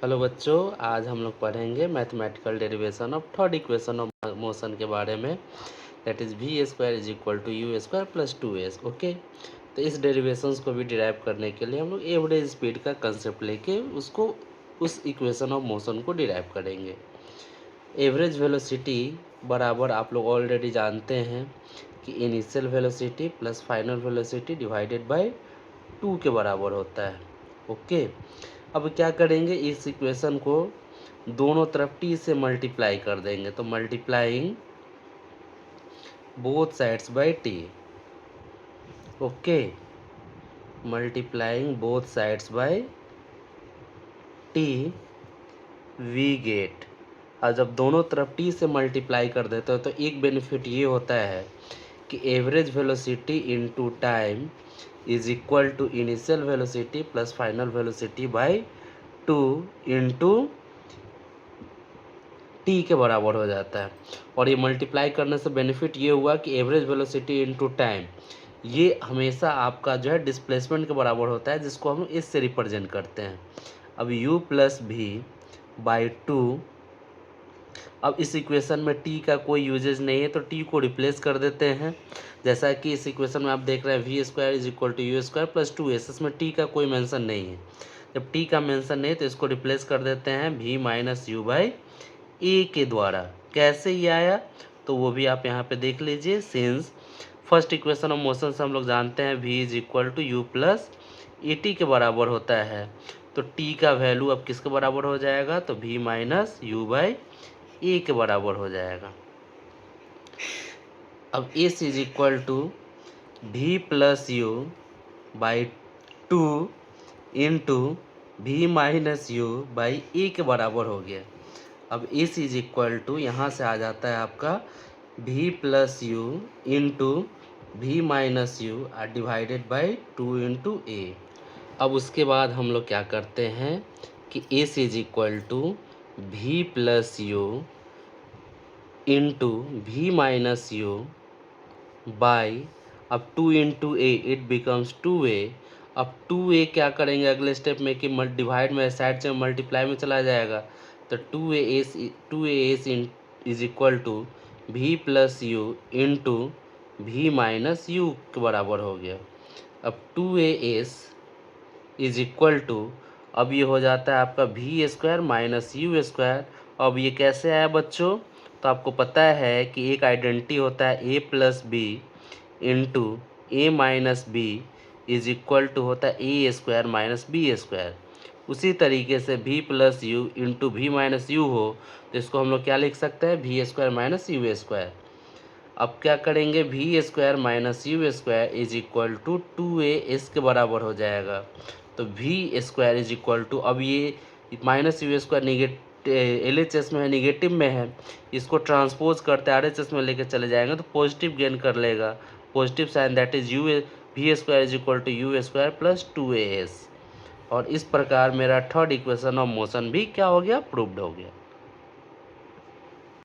Hello बच्चों, आज हम लोग पढ़ेंगे mathematical derivation of third equation of motion के बारे में। That is v square is equal to u square plus 2s। Okay, तो इस डेरिवेशंस को भी डिराइव करने के लिए हम लोग एवरेज स्पीड का कंसेप्ट लेके उसको उस इक्वेशन ऑफ मोशन को डिराइव करेंगे। एवरेज वेलोसिटी बराबर आप लोग ऑलरेडी जानते हैं कि initial velocity plus final velocity divided by 2 के बराबर होता है। ओके, अब क्या करेंगे, इस इक्वेशन को दोनों तरफ t से मल्टीप्लाई कर देंगे। तो multiplying both sides by t। Okay, multiplying both sides by t we get. और जब दोनों तरफ t से मल्टीप्लाई कर देते हो तो एक बेनिफिट ये होता है कि average velocity into time is equal to initial velocity plus final velocity by 2 into t के बराबर हो जाता है। और ये मल्टीप्लाई करने से बेनिफिट ये हुआ कि एवरेज वेलोसिटी इनटू टाइम ये हमेशा आपका जो है डिस्प्लेसमेंट के बराबर होता है, जिसको हम इससे रिप्रेजेंट करते हैं। अब u प्लस भी बाई 2। अब इस इक्वेशन में t का कोई यूजेज नहीं है तो t को रिप्लेस कर देते हैं। जैसा कि इस इक्वेशन में आप देख रहे हैं v square is equal to u square plus 2s। इसमें t का कोई मेंशन नहीं है। जब t का मेंशन नहीं है तो इसको रिप्लेस कर देते हैं v minus u by a के द्वारा। कैसे ये आया तो वो भी आप यहाँ पे देख लीजिए। Since first equation of motion से हम लोग जानते हैं v is equal to u plus a t के बराबर होता है, तो t का वैल्यू अब किसके बराबर हो जाएगा, तो v minus u by a के बराबर हो जाएगा। अब s is equal to v plus u by 2 into v minus u by a के बराबर हो गया। अब s इज इक्वल टू यहाँ से आ जाता है आपका v plus u into v minus u are divided by 2 into a. अब उसके बाद हम लोग क्या करते हैं कि s is equal to v plus u into v minus u by, अब 2 into A it becomes 2a। अब 2a क्या करेंगे अगले स्टेप में कि डिवाइड में साइड से मल्टीप्लाई में चला जाएगा, तो 2a is equal to v plus u into v minus u के बराबर हो गया। अब 2a इज इक्वल टू, अब ये हो जाता है आपका v square minus u square. अब ये कैसे आया बच्चों, तो आपको पता है कि एक आइडेंटिटी होता है a plus b into a minus b is equal to होता है a square minus b square. उसी तरीके से v plus u into v minus u हो तो इसको हम लोग क्या लिख सकते हैं, v square minus u square. अब क्या करेंगे, v square minus u square is equal to 2a इसके बराबर हो जाएगा। तो v square is equal to, अब ये माइनस यू स्क्वायर LHS में है, निगेटिव में है, इसको ट्रांसपोज करते RHS में लेके चले जाएंगे तो पॉजिटिव गेन कर लेगा, positive sign, that is u v square is equal to u square plus 2as। और इस प्रकार मेरा थर्ड इक्वेशन ऑफ मोशन भी क्या हो गया, प्रूव्ड हो गया।